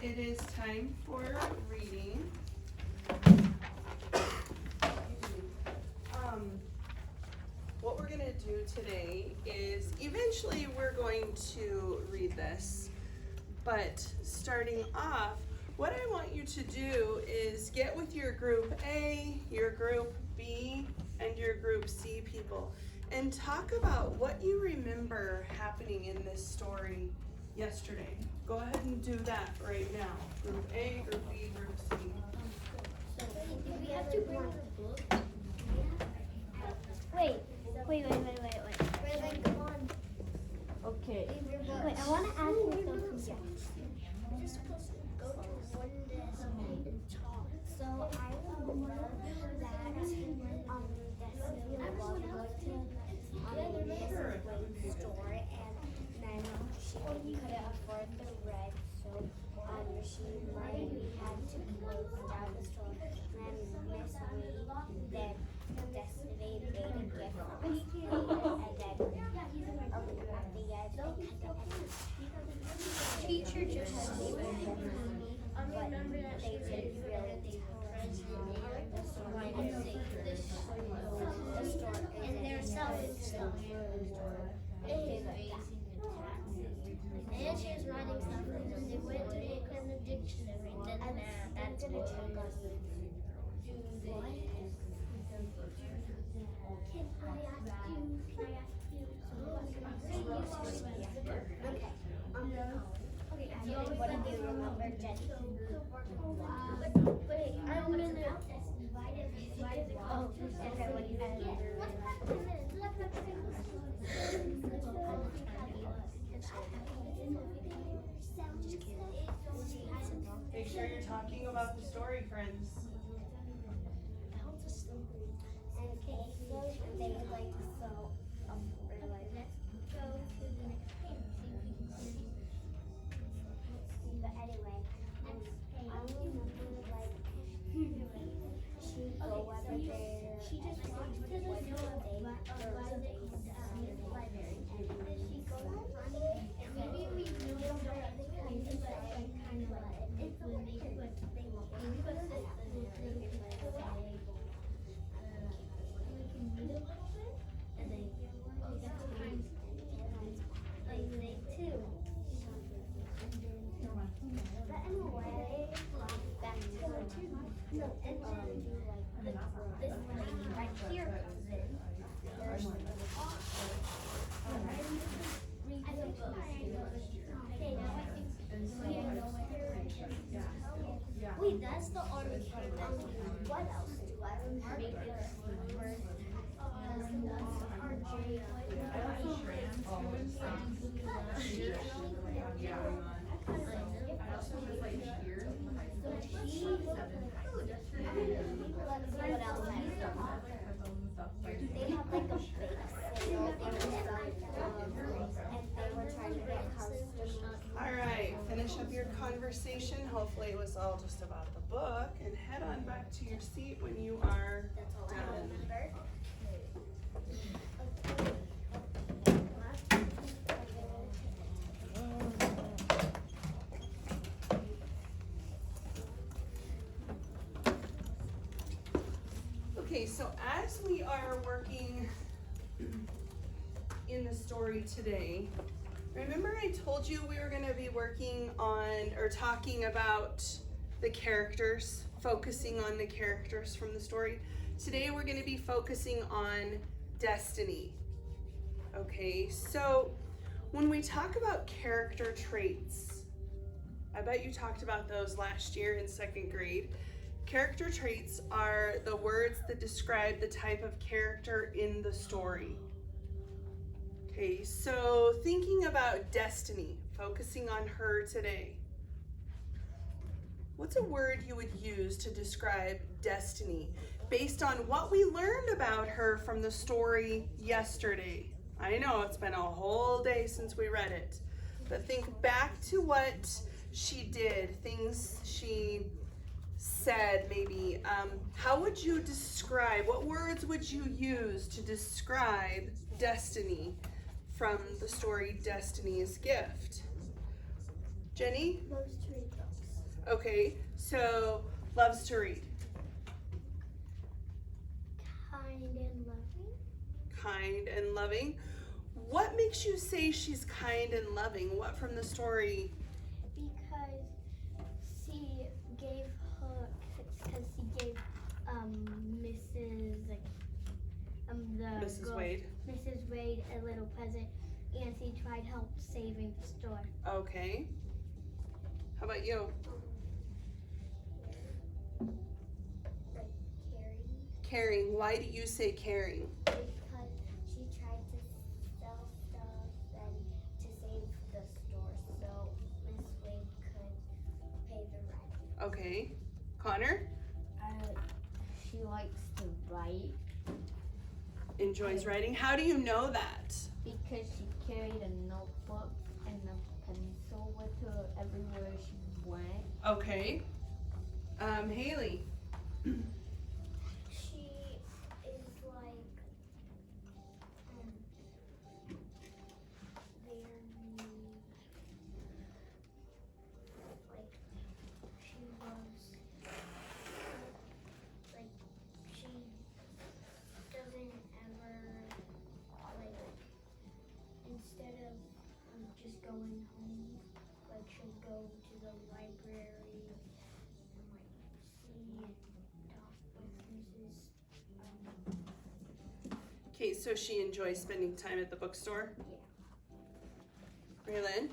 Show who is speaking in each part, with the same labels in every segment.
Speaker 1: It is time for reading. What we're going to do today is eventually we're going to read this, but starting off, what I want you to do is get with your group A, your group B, and your group C people and talk about what you remember happening in this story yesterday. Go ahead and do that right now. Group A, Group B, Group C.
Speaker 2: Do we have to bring the book? Wait, come on.
Speaker 3: Okay.
Speaker 2: Wait, I want to ask you something. You're supposed to go to one desk and talk. So I remember that Destiny was going to this store, and then she couldn't afford the red, so she had to close down the store. And then Miss Reed, then Destiny made a gift for Miss Reed, and then at the end, teacher just gave a gift, but they didn't really the store, and they're selling stuff. And she was writing stuff, and then they went to look in the dictionary, and then that's gonna take us. Can I ask you? Okay. What do you remember, Jenny? Wait, I'm gonna. Oh, okay. What do you
Speaker 1: Make sure you're talking about the story, friends.
Speaker 2: Okay, they would like to sew let's go to the next page. But anyway, and I remember she go over there. She just walked to the library, and then she goes running, and maybe we knew over the kind of it's a way to put things Wait, that's the orange. What else do I remember? They have like a big sale. And they were trying to get customers.
Speaker 1: All right, finish up your conversation. Hopefully it was all just about the book, and head on back to your seat when you are
Speaker 2: That's all I
Speaker 1: done.
Speaker 2: remember.
Speaker 1: Okay, so as we are working in the story today, remember I told you we were going to be working on or talking about the characters, focusing on the characters from the story. Today we're going to be focusing on Destiny. Okay, so when we talk about character traits, I bet you talked about those last year in second grade. Character traits are the words that describe the type of character in the story. Okay, so thinking about Destiny, focusing on her today. What's a word you would use to describe Destiny based on what we learned about her from the story yesterday? I know it's been a whole day since we read it, but think back to what she did, things she said maybe. How would you describe, what words would you use to describe Destiny from the story Destiny's Gift? Jenny?
Speaker 2: Loves to read books.
Speaker 1: Okay, so loves to read.
Speaker 2: Kind and loving.
Speaker 1: Kind and loving. What makes you say she's kind and loving? What from the story?
Speaker 2: Because she gave her, because she gave Mrs. the
Speaker 1: Mrs.
Speaker 2: girl,
Speaker 1: Wade.
Speaker 2: Mrs. Wade a little present, and she tried help saving the store.
Speaker 1: Okay. How about you?
Speaker 2: Like caring.
Speaker 1: Caring. Why do you say caring?
Speaker 2: Because she tried to sell stuff and to save the store so Miss Wade could pay the rent.
Speaker 1: Okay. Connor?
Speaker 2: She likes to write
Speaker 1: Enjoys writing. How do you know that?
Speaker 2: because she carried a notebook and a pencil with her everywhere she went.
Speaker 1: Okay. Haley?
Speaker 2: She is like very like she loves like she doesn't ever like instead of just going home like she'll go to the library and like see and talk with Mrs.
Speaker 1: Okay, so she enjoys spending time at the bookstore?
Speaker 2: Yeah.
Speaker 1: Raylan?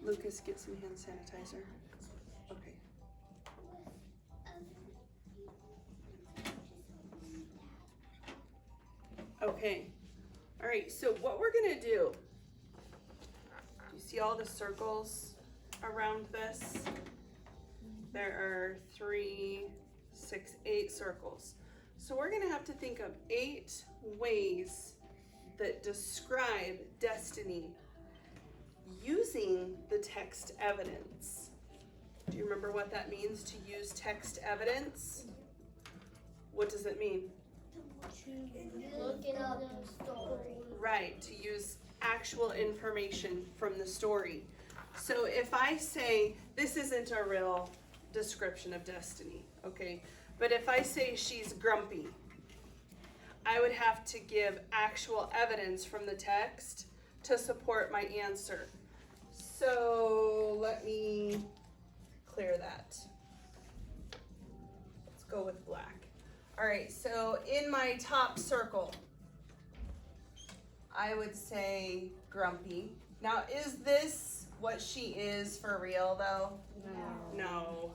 Speaker 1: Lucas, get some hand sanitizer. Okay. Okay. All right, so what we're gonna do you see all the circles around this? There are 3, 6, 8 circles. So we're gonna have to think of 8 ways that describe destiny using the text evidence. Do you remember what that means to use text evidence? What does it mean?
Speaker 2: Look in the story.
Speaker 1: Right, to use actual information from the story. So if I say, this isn't a real description of destiny, okay? But if I say she's grumpy, I would have to give actual evidence from the text to support my answer. So let me clear that. Let's go with black. All right, so in my top circle, I would say grumpy. Now, is this what she is for real though? No.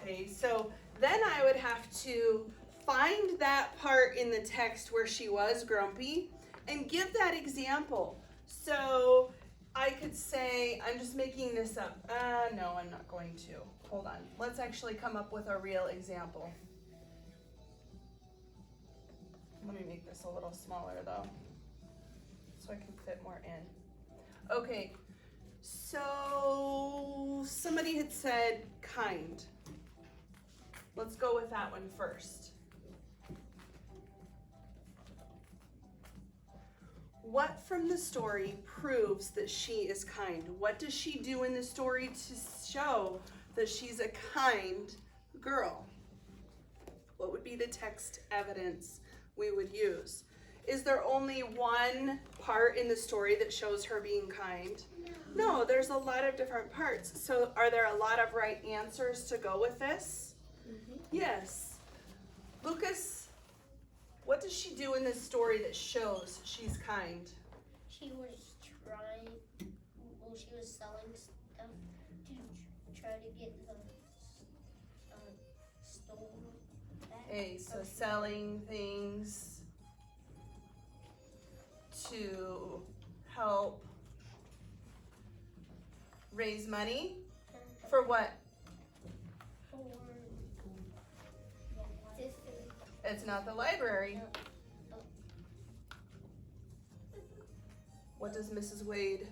Speaker 1: Okay, so then I would have to find that part in the text where she was grumpy and give that example. So I could say, I'm just making this up. No, I'm not going to. Hold on. Let's actually come up with a real example. Let me make this a little smaller though, so I can fit more in. Okay, so somebody had said kind. Let's go with that one first. What from the story proves that she is kind? What does she do in the story to show that she's a kind girl? What would be the text evidence we would use? Is there only one part in the story that shows her being kind? No, there's a lot of different parts. So are there a lot of right answers to go with this?
Speaker 2: Mm-hmm.
Speaker 1: Yes. Lucas, what does she do in this story that shows she's kind?
Speaker 2: She was she was selling stuff to try to get the store back.
Speaker 1: Okay, so selling things to help raise money for what? It's not the library. What does Mrs. Wade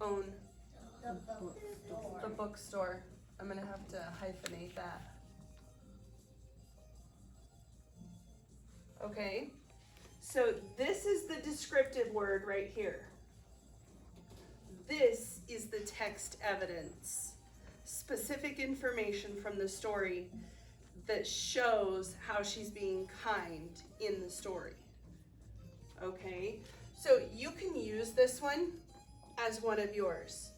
Speaker 1: own?
Speaker 2: The bookstore.
Speaker 1: The bookstore. I'm gonna have to hyphenate that. Okay. So this is the descriptive word right here. This is the text evidence. Specific information from the story that shows how she's being kind in the story. Okay? So you can use this one as one of yours.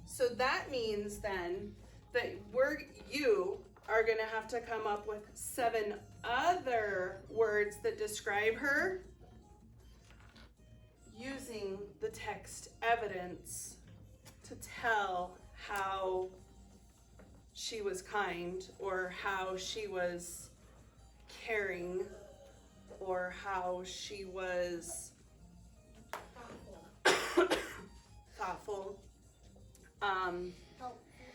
Speaker 1: So that means then that you are going to have to come up with 7 other words that describe her using the text evidence to tell how she was kind, or how she was caring, or how she was thoughtful.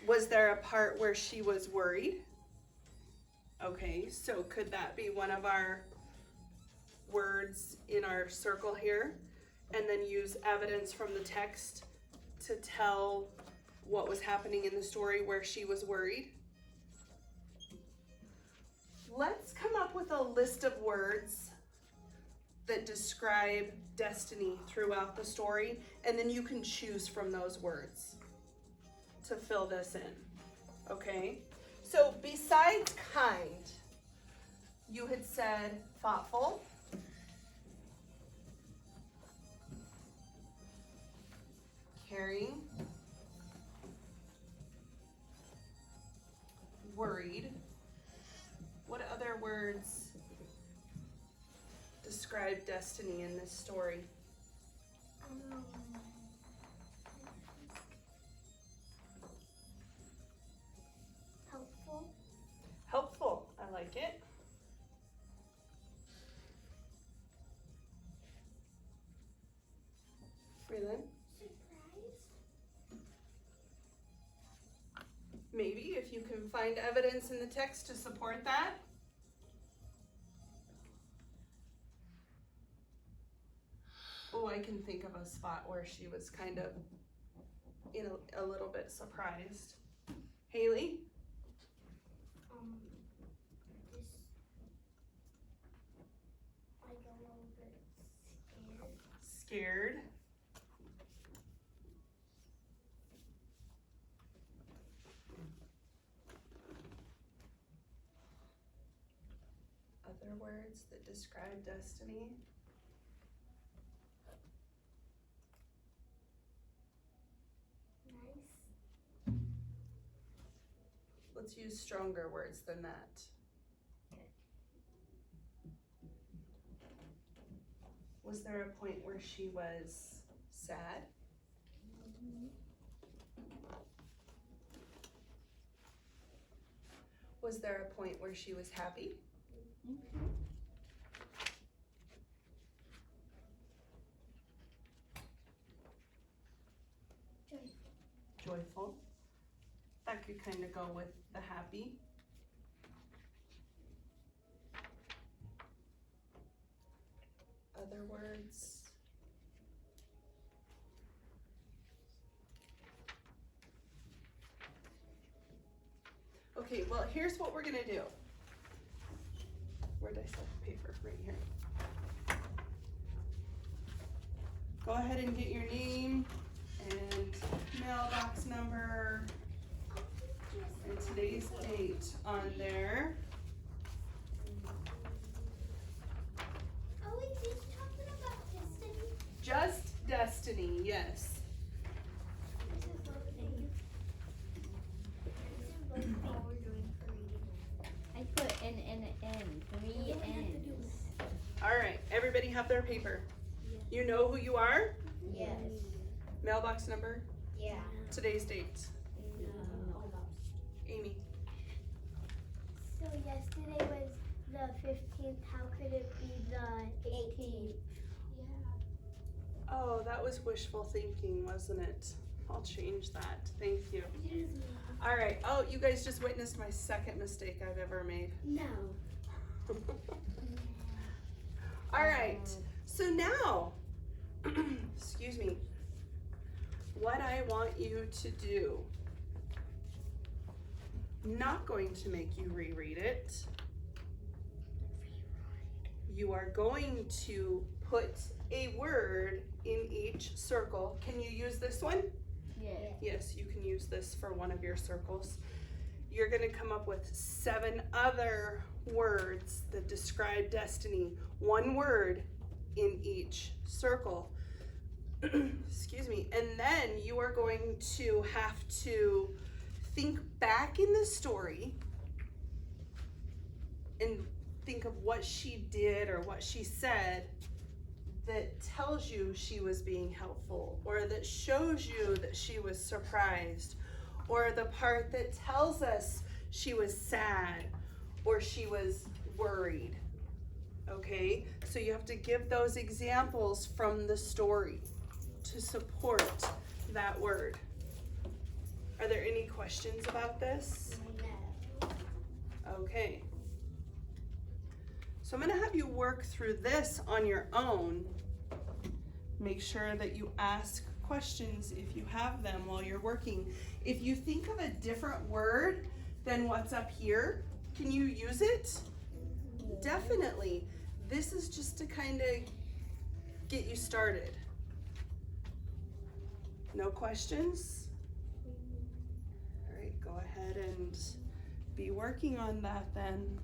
Speaker 1: Was there a part where she was worried? Okay, so could that be one of our words in our circle here? And then use evidence from the text to tell what was happening in the story where she was worried. Let's come up with a list of words that describe Destiny throughout the story, and then you can choose from those words to fill this in, okay? So besides kind, you had said thoughtful, caring, worried. What other words describe Destiny in this story?
Speaker 2: Helpful.
Speaker 1: Helpful, I like it. Freeland?
Speaker 2: Surprised.
Speaker 1: Maybe if you can find evidence in the text to support that. Oh, I can think of a spot where she was kind of in a little bit surprised. Haley?
Speaker 2: Just like a little bit scared.
Speaker 1: Scared. Other words that describe Destiny?
Speaker 2: Nice.
Speaker 1: Let's use stronger words than that. Was there a point where she was sad? Was there a point where she was happy? Joyful. That could kind of go with the happy. Other words. Okay, well, here's what we're gonna do. Where did I set the paper? Right here. Go ahead and get your name and mailbox number and today's date on there.
Speaker 2: Are we just talking about Destiny?
Speaker 1: Just Destiny, yes.
Speaker 2: This is voting. This is what we're doing for reading.
Speaker 3: I put N, 3 N's.
Speaker 1: All right, everybody have their paper. You know who you are?
Speaker 3: Yes.
Speaker 1: Mailbox number,
Speaker 3: Yeah.
Speaker 1: today's date. Amy.
Speaker 2: So yesterday was the 15th. How could it be the 18th? Yeah.
Speaker 1: Oh, that was wishful thinking, wasn't it? I'll change that. Thank you. All right. Oh, you guys just witnessed my second mistake I've ever made.
Speaker 2: No.
Speaker 1: All right. So now, excuse me, what I want you to do, not going to make you reread it. you are going to put a word in each circle. Can you use this one?
Speaker 3: Yeah.
Speaker 1: Yes, you can use this for one of your circles. You're going to come up with 7 other words that describe destiny. One word in each circle. Excuse me. And then you are going to have to think back in the story and think of what she did or what she said that tells you she was being helpful, or that shows you that she was surprised, or the part that tells us she was sad or she was worried. Okay, so you have to give those examples from the story to support that word. Are there any questions about this?
Speaker 2: No.
Speaker 1: Okay. So I'm going to have you work through this on your own. Make sure that you ask questions if you have them while you're working. If you think of a different word than what's up here, can you use it? Definitely. This is just to kind of get you started. No questions? All right, go ahead and be working on that then.